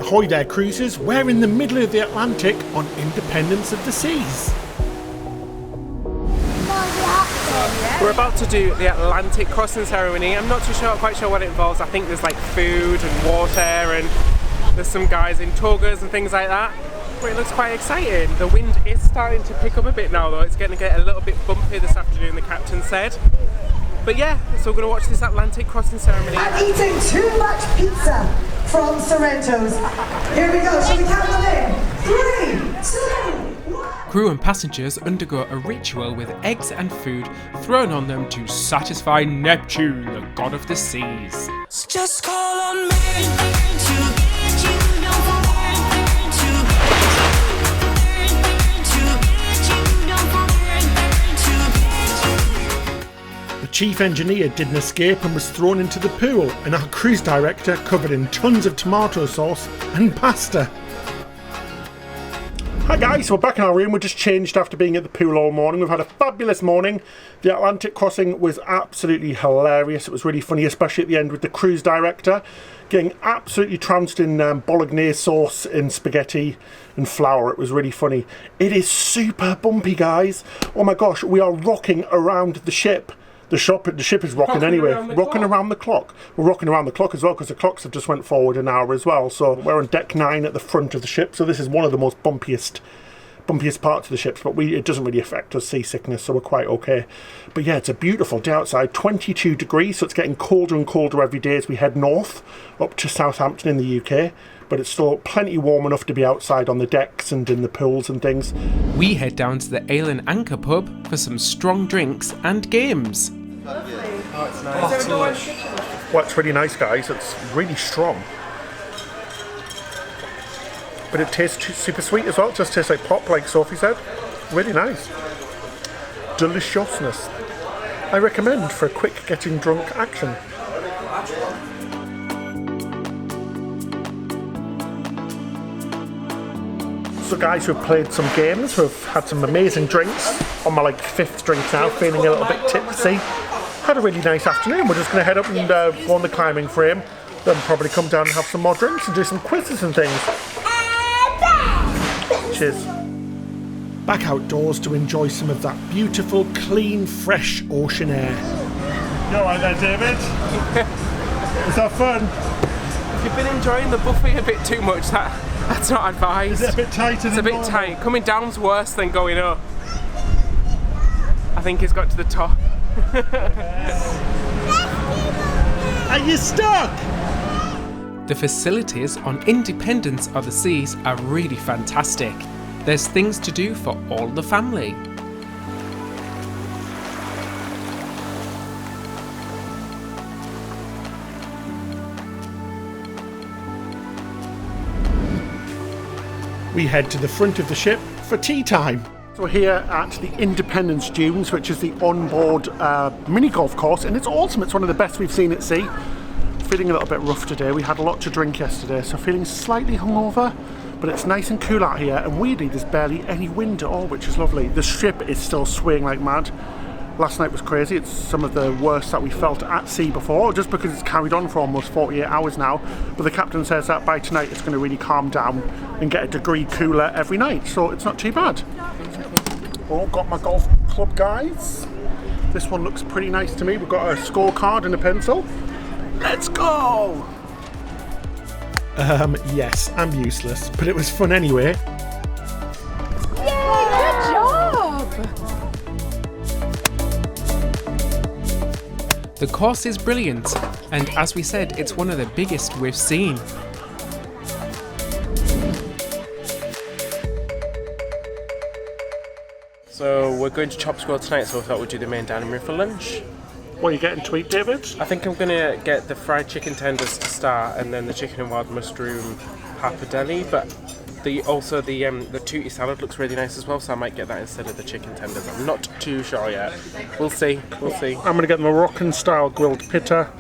Ahoy there cruisers, we're in the middle of the Atlantic on Independence of the Seas. We're about to do the Atlantic crossing ceremony. I'm not quite sure what it involves. I think there's like food and water and there's some guys in togas and things like that. But it looks quite exciting. The wind is starting to pick up a bit now though. It's going to get a little bit bumpy this afternoon, the captain said. But yeah, so we're going to watch this Atlantic crossing ceremony. I'm eating too much pizza from Sorrento's. Here we go, shall we count them in? 3, 2, 1. Crew and passengers undergo a ritual with eggs and food thrown on them to satisfy Neptune, the god of the seas. Just call on me to get you down. The chief engineer didn't escape and was thrown into the pool, and our cruise director covered in tons of tomato sauce and pasta. Hi guys, so we're back in our room. We just changed after being at the pool all morning. We've had a fabulous morning. The Atlantic crossing was absolutely hilarious. It was really funny, especially at the end with the cruise director getting absolutely trounced in bolognese sauce and spaghetti and flour. It was really funny. It is super bumpy, guys. Oh my gosh, we are rocking around the ship. The ship is rocking anyway. Rocking around the clock. We're rocking around the clock as well because the clocks have just went forward an hour as well. So we're on deck 9 at the front of the ship. So this is one of the most bumpiest parts of the ships, but it doesn't really affect us seasickness, so we're quite okay. But yeah, it's a beautiful day outside. 22 degrees, so it's getting colder and colder every day as we head north up to Southampton in the UK. But it's still plenty warm enough to be outside on the decks and in the pools and things. We head down to the Ale and Anchor pub for some strong drinks and games. Lovely. Oh, it's nice. Well, it's really nice, guys. It's really strong. But it tastes super sweet as well. It just tastes like pop, like Sophie said. Really nice. Deliciousness. I recommend for a quick getting drunk action. So guys, we've played some games, we've had some amazing drinks. On my 5th drink now, feeling a little bit tipsy. Had a really nice afternoon. We're just going to head up and go on the climbing frame. Then probably come down and have some more drinks and do some quizzes and things. Cheers. Back outdoors to enjoy some of that beautiful, clean, fresh ocean air. You alright there, David? Is that fun? If you've been enjoying the buffet a bit too much, that's not advised. Is it a bit tighter? It's a bit tight. Coming down's worse than going up. I think it's got to the top. Are you stuck? The facilities on Independence of the Seas are really fantastic. There's things to do for all the family. We head to the front of the ship for tea time. So we're here at the Independence Dunes, which is the onboard mini golf course, and it's awesome. It's one of the best we've seen at sea. Feeling a little bit rough today. We had a lot to drink yesterday, so feeling slightly hungover, but it's nice and cool out here, and weirdly there's barely any wind at all, which is lovely. The ship is still swaying like mad. Last night was crazy. It's some of the worst that we felt at sea before, just because it's carried on for almost 48 hours now. But the captain says that by tonight it's going to really calm down and get a degree cooler every night, so it's not too bad. Oh, got my golf club, guys. This one looks pretty nice to me. We've got a scorecard and a pencil. Let's go! Yes, I'm useless, but it was fun anyway. Yay, good job! The course is brilliant, and as we said, it's one of the biggest we've seen. So we're going to Chop Squad tonight, so I thought we'd do the main dining room for lunch. What are you getting to eat, David? I think I'm going to get the fried chicken tenders to start, and then the chicken and wild mushroom pappardelle, but the tutti salad looks really nice as well, so I might get that instead of the chicken tenders. I'm not too sure yet. We'll see. I'm going to get the Moroccan style grilled pitta,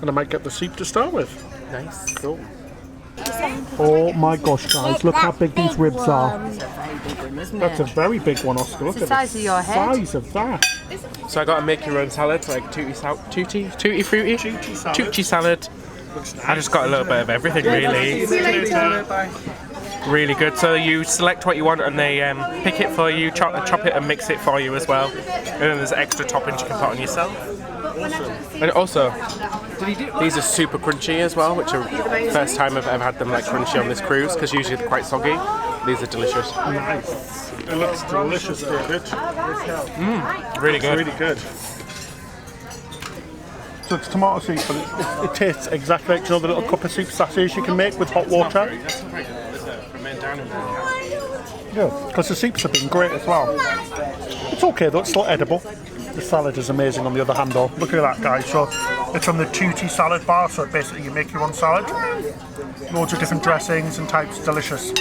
and I might get the soup to start with. Nice. Cool. Oh my gosh, guys, look how big these ribs are. That's a very big one, Oscar. Look at the size of your head. Size of that. So I got to make your own salad, like tutti frutti salad, I just got a little bit of everything, really. Really good. So you select what you want and they pick it for you, chop it and mix it for you as well. And then there's extra toppings you can put on yourself. And also, these are super crunchy as well, which are first time I've ever had them like crunchy on this cruise, because usually they're quite soggy. These are delicious. Nice. It looks delicious, David. Really good. Really good. So it's tomato soup, but it tastes exactly like, you know, the little cup of soup sachets you can make with hot water. Yeah, because the soups have been great as well. It's okay though, it's still edible. The salad is amazing on the other hand though. Look at that, guys. So it's from the Tutti salad bar, so basically you make your own salad. Loads of different dressings and types, delicious.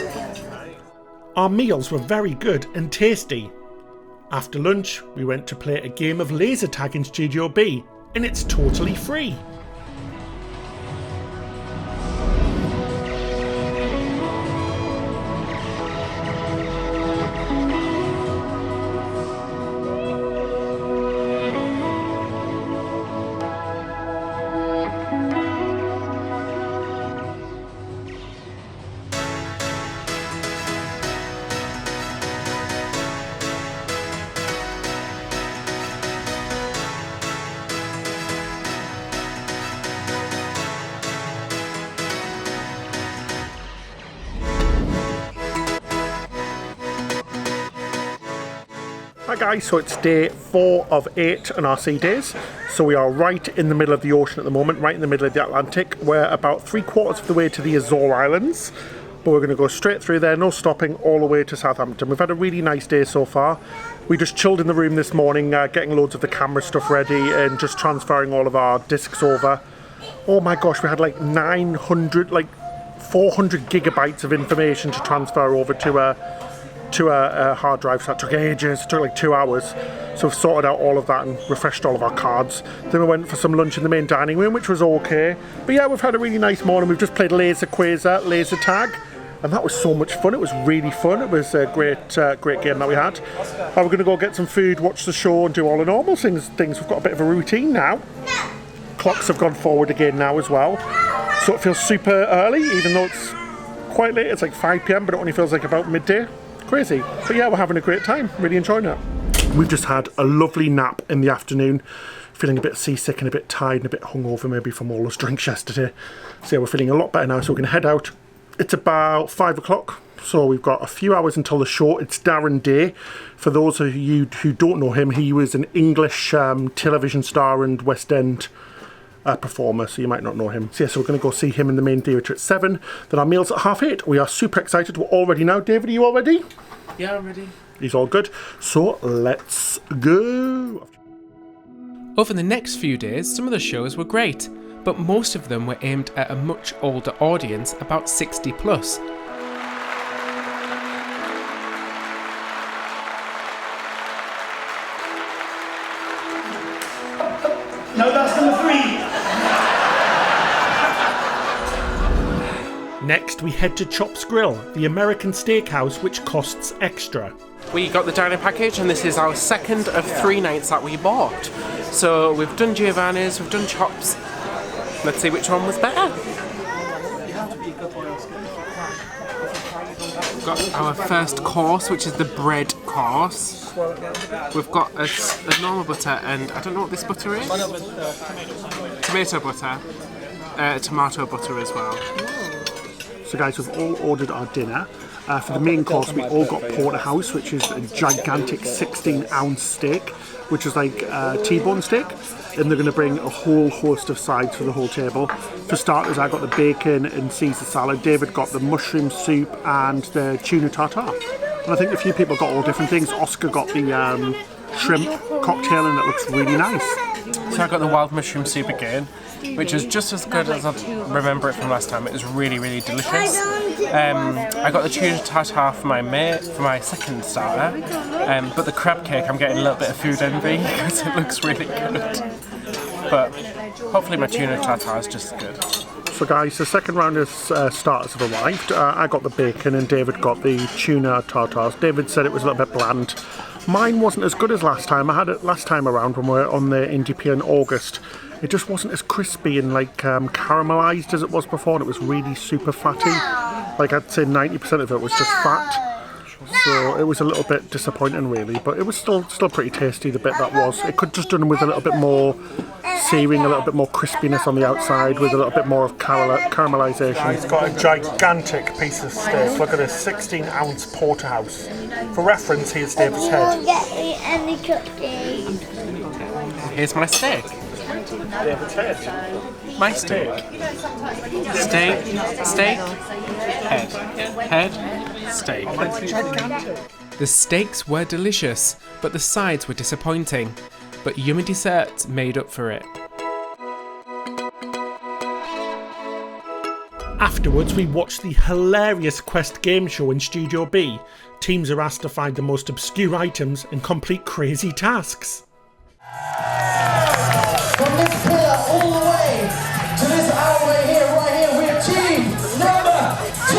Our meals were very good and tasty. After lunch, we went to play a game of laser tag in Studio B, and it's totally free. Hi guys, so it's day 4 of 8 on our sea days. So we are right in the middle of the ocean at the moment, right in the middle of the Atlantic. We're about 3/4 of the way to the Azore Islands, but we're going to go straight through there, no stopping, all the way to Southampton. We've had a really nice day so far. We just chilled in the room this morning, getting loads of the camera stuff ready and just transferring all of our discs over. Oh my gosh, we had like 400 gigabytes of information to transfer over to a hard drive, so that took ages. It took like 2 hours, so we've sorted out all of that and refreshed all of our cards. Then we went for some lunch in the main dining room, which was okay, but yeah, we've had a really nice morning. We've just played laser tag, and that was so much fun. It was really fun. It was a great game that we had. We're going to go get some food, watch the show and do all the normal things. We've got a bit of a routine now. Clocks have gone forward again now as well, so it feels super early even though it's quite late. It's like 5 PM, but it only feels like about midday. Crazy. But yeah, we're having a great time, really enjoying it. We've just had a lovely nap in the afternoon, feeling a bit seasick and a bit tired and a bit hungover maybe from all those drinks yesterday. So yeah, we're feeling a lot better now, so we're going to head out. It's about 5 o'clock, so we've got a few hours until the show. It's Darren Day. For those of you who don't know him, he was an English television star and West End performer, so you might not know him. So yeah, so we're going to go see him in the main theatre at 7. Then our meal's at 8:30. We are super excited. We're all ready now. David, are you all ready? Yeah, I'm ready. He's all good. So let's go. Over the next few days, some of the shows were great, but most of them were aimed at a much older audience, about 60 plus. No, that's number 3. Next, we head to Chops Grill, the American steakhouse, which costs extra. We got the dining package, and this is our second of 3 nights that we bought. So we've done Giovanni's, we've done Chops. Let's see which one was better. We've got our first course, which is the bread course. We've got a normal butter, and I don't know what this butter is. Tomato butter. Tomato butter as well. So guys, we've all ordered our dinner. For the main course, we all got porterhouse, which is a gigantic 16-ounce steak, which is like a T-bone steak. And they're going to bring a whole host of sides for the whole table. For starters, I got the bacon and Caesar salad. David got the mushroom soup and the tuna tartare. And I think a few people got all different things. Oscar got the shrimp cocktail, and it looks really nice. So I got the wild mushroom soup again, which is just as good as I remember it from last time. It was really, really delicious. I got the tuna tartare for my second starter, but the crab cake, I'm getting a little bit of food envy because it looks really good. But hopefully my tuna tartare is just as good. So guys, the second round of starters have arrived. I got the bacon and David got the tuna tartars. David said it was a little bit bland. Mine wasn't as good as last time. I had it last time around when we were on the Indie Pier in August. It just wasn't as crispy and like caramelised as it was before, and it was really super fatty. Like I'd say 90% of it was just fat. So it was a little bit disappointing really, but it was still pretty tasty, the bit that was. It could just done with a little bit more searing, a little bit more crispiness on the outside with a little bit more of caramelisation. It's got a gigantic piece of steak. Look at this, 16-ounce porterhouse. For reference, here's David's head. Get me any cookies. Here's my steak. David's head. My steak. Steak. Head. Steak. The steaks were delicious, but the sides were disappointing. But yummy desserts made up for it. Afterwards, we watched the hilarious Quest game show in Studio B. Teams are asked to find the most obscure items and complete crazy tasks. From this pillar all the way to this alleyway here, right here, we have team number 2!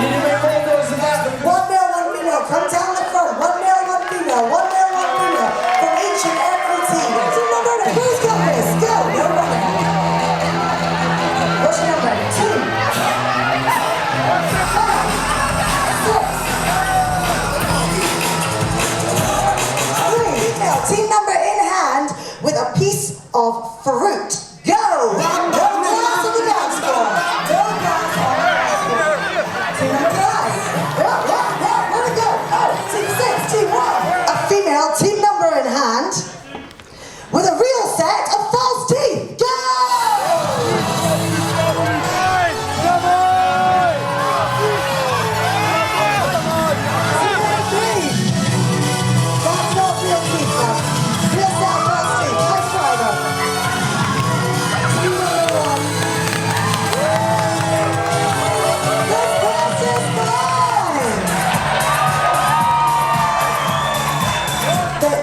Need to make all those and that. 1 male, 1 female. Come down the front. 1 male, 1 female. 1 male, 1 female. From each and every team. Team number 2. Who's got this? Go. No running. What's your number? 2. 5. 6. 3. Female. Team number in hand with a piece of fruit. Go. No glass on the dance floor. No glass on the dance floor. Team number 5. Where'd it go? Oh, team 6, team 1. A female, team number in hand, with a real set of false teeth. Go! Team number 3. That's not real teeth, man. Real set of false teeth. Nice try, though. Team number 1. This class is mine.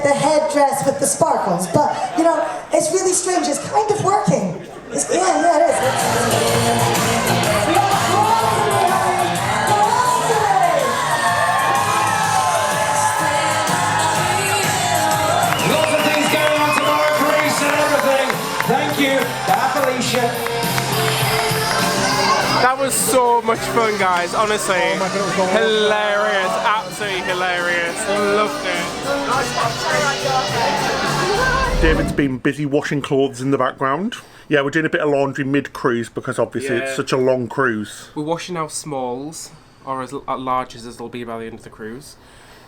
The headdress with the sparkles, but you know, it's really strange. It's kind of working. Yeah, it is. Lots of things going on tomorrow, Cruise and everything. Thank you, Felicia. That was so much fun, guys. Honestly, hilarious, absolutely hilarious. Loved it. David's been busy washing clothes in the background. Yeah, we're doing a bit of laundry mid-cruise because obviously it's such a long cruise. We're washing our smalls, or as large as they'll be by the end of the cruise.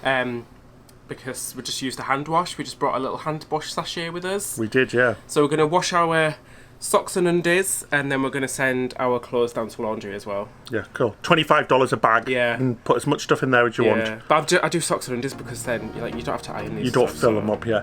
Because we just used a hand wash. We just brought a little hand wash sachet with us. We did, yeah. So we're going to wash our socks and undies, and then we're going to send our clothes down to laundry as well. Yeah, cool. $25 a bag. Yeah. And put as much stuff in there as you want. But I do socks and undies because then you don't have to iron these. You don't stuff, fill them up, yeah.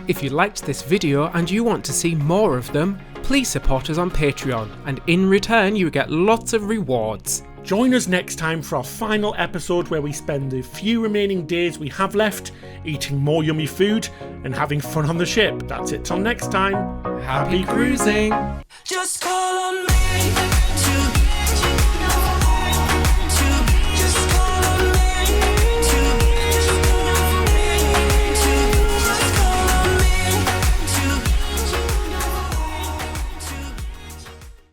If you liked this video and you want to see more of them, please support us on Patreon, and in return you get lots of rewards. Join us next time for our final episode where we spend the few remaining days we have left eating more yummy food and having fun on the ship. That's it till next time. Happy cruising! Just call on me.